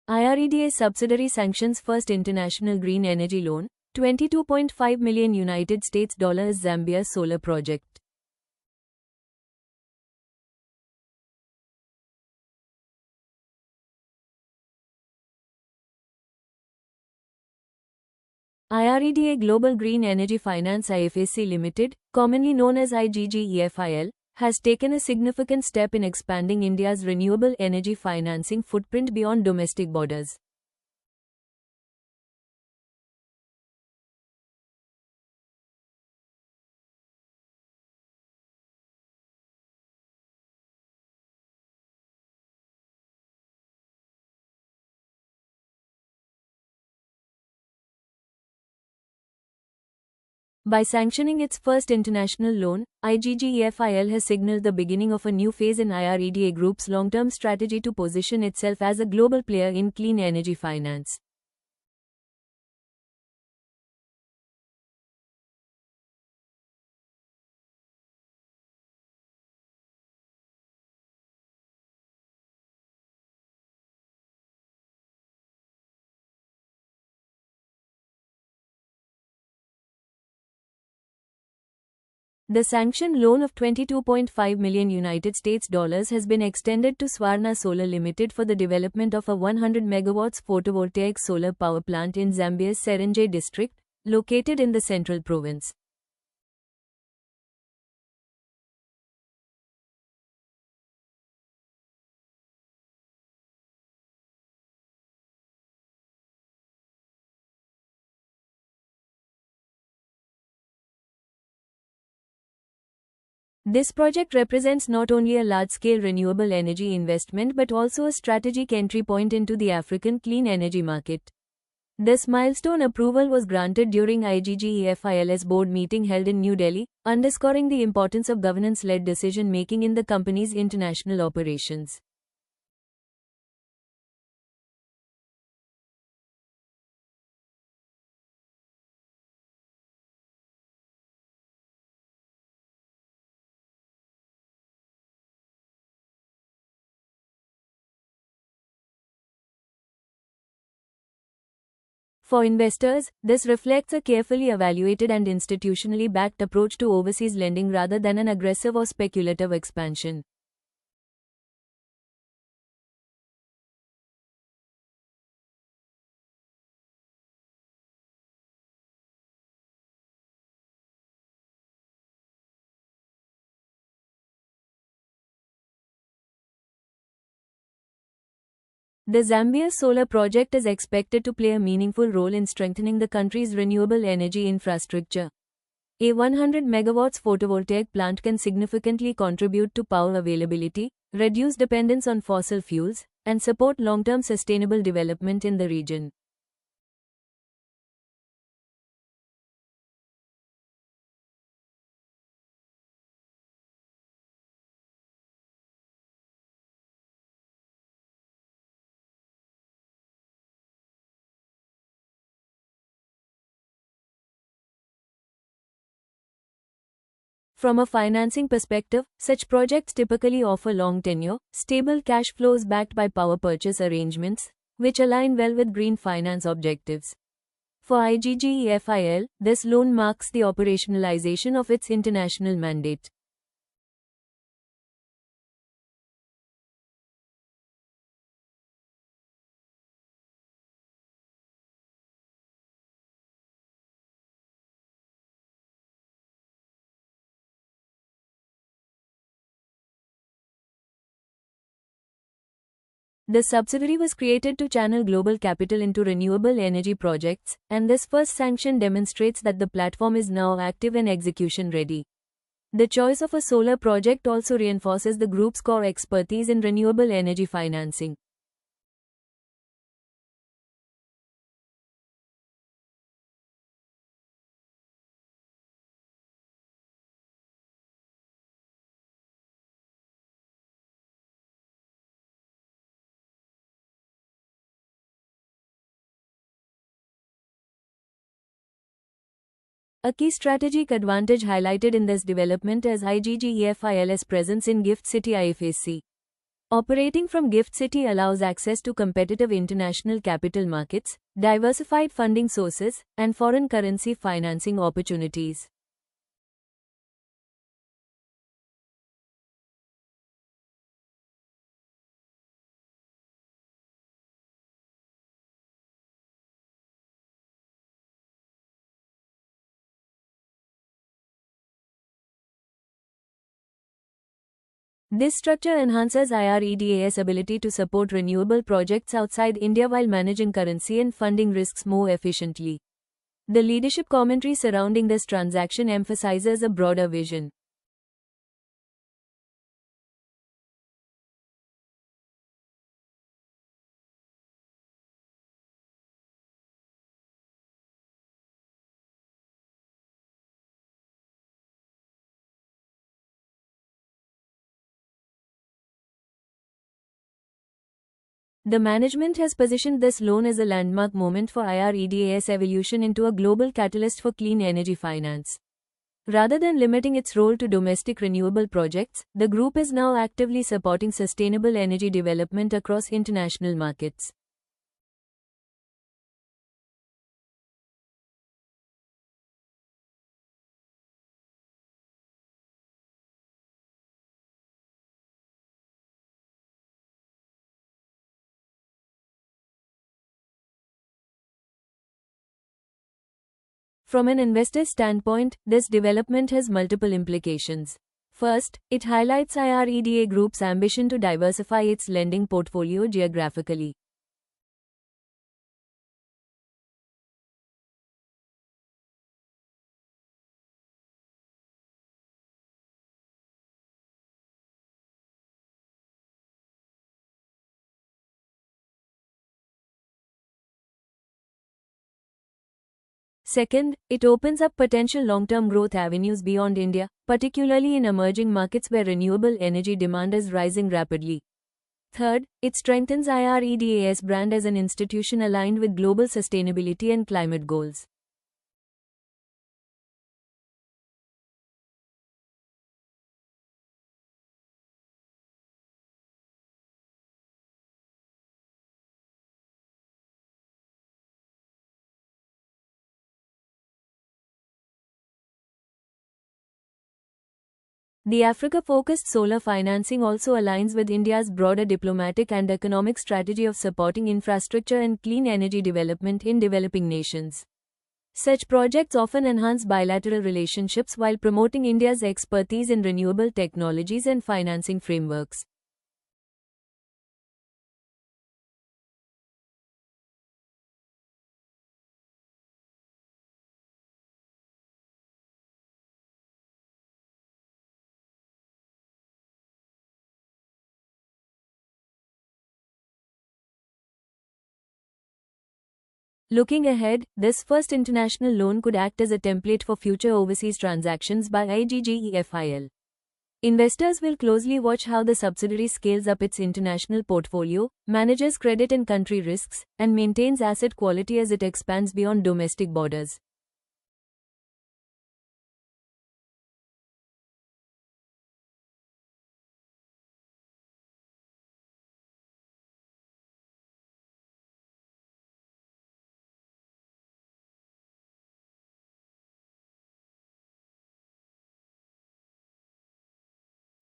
IREDA subsidiary sanctions first international green energy loan, 22.5 million United States dollars Zambia solar project. IREDA Global Green Energy Finance IFSC Limited, commonly known as IGGEFIL, has taken a significant step in expanding India's renewable energy financing footprint beyond domestic borders. By sanctioning its first international loan, IGGEFIL has signaled the beginning of a new phase in IREDA Group's long-term strategy to position itself as a global player in clean energy finance. The sanctioned loan of 22.5 million United States dollars has been extended to Swarna Solar Limited for the development of a 100 megawatts photovoltaic solar power plant in Zambia's Serengeti district, located in the central province. This project represents not only a large-scale renewable energy investment but also a strategic entry point into the African clean energy market. This milestone approval was granted during IGGEFIL's board meeting held in New Delhi, underscoring the importance of governance-led decision-making in the company's international operations. For investors, this reflects a carefully evaluated and institutionally backed approach to overseas lending rather than an aggressive or speculative expansion. The Zambia solar project is expected to play a meaningful role in strengthening the country's renewable energy infrastructure. A 100 megawatts photovoltaic plant can significantly contribute to power availability, reduce dependence on fossil fuels, and support long-term sustainable development in the region. From a financing perspective, such projects typically offer long tenure, stable cash flows backed by power purchase arrangements, which align well with green finance objectives. For IGGEFIL, this loan marks the operationalization of its international mandate. The subsidiary was created to channel global capital into renewable energy projects, and this first sanction demonstrates that the platform is now active and execution ready. The choice of a solar project also reinforces the group's core expertise in renewable energy financing. A key strategic advantage highlighted in this development is IGGEFIL's presence in GIFT City IFSC. Operating from GIFT City allows access to competitive international capital markets, diversified funding sources, and foreign currency financing opportunities. This structure enhances IREDA's ability to support renewable projects outside India while managing currency and funding risks more efficiently. The leadership commentary surrounding this transaction emphasizes a broader vision. The management has positioned this loan as a landmark moment for IREDA's evolution into a global catalyst for clean energy finance. Rather than limiting its role to domestic renewable projects, the group is now actively supporting sustainable energy development across international markets. From an investor's standpoint, this development has multiple implications. First, it highlights IREDA Group's ambition to diversify its lending portfolio geographically. Second, it opens up potential long-term growth avenues beyond India, particularly in emerging markets where renewable energy demand is rising rapidly. Third, it strengthens IREDA's brand as an institution aligned with global sustainability and climate goals. The Africa-focused solar financing also aligns with India's broader diplomatic and economic strategy of supporting infrastructure and clean energy development in developing nations. Such projects often enhance bilateral relationships while promoting India's expertise in renewable technologies and financing frameworks. Looking ahead, this first international loan could act as a template for future overseas transactions by IGGEFIL. Investors will closely watch how the subsidiary scales up its international portfolio, manages credit and country risks, and maintains asset quality as it expands beyond domestic borders.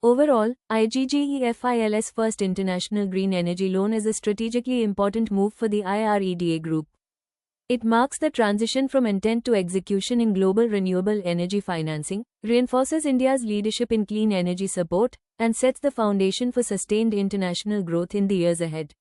Overall, IGGEFIL's first international green energy loan is a strategically important move for the IREDA Group. It marks the transition from intent to execution in global renewable energy financing, reinforces India's leadership in clean energy support, and sets the foundation for sustained international growth in the years ahead.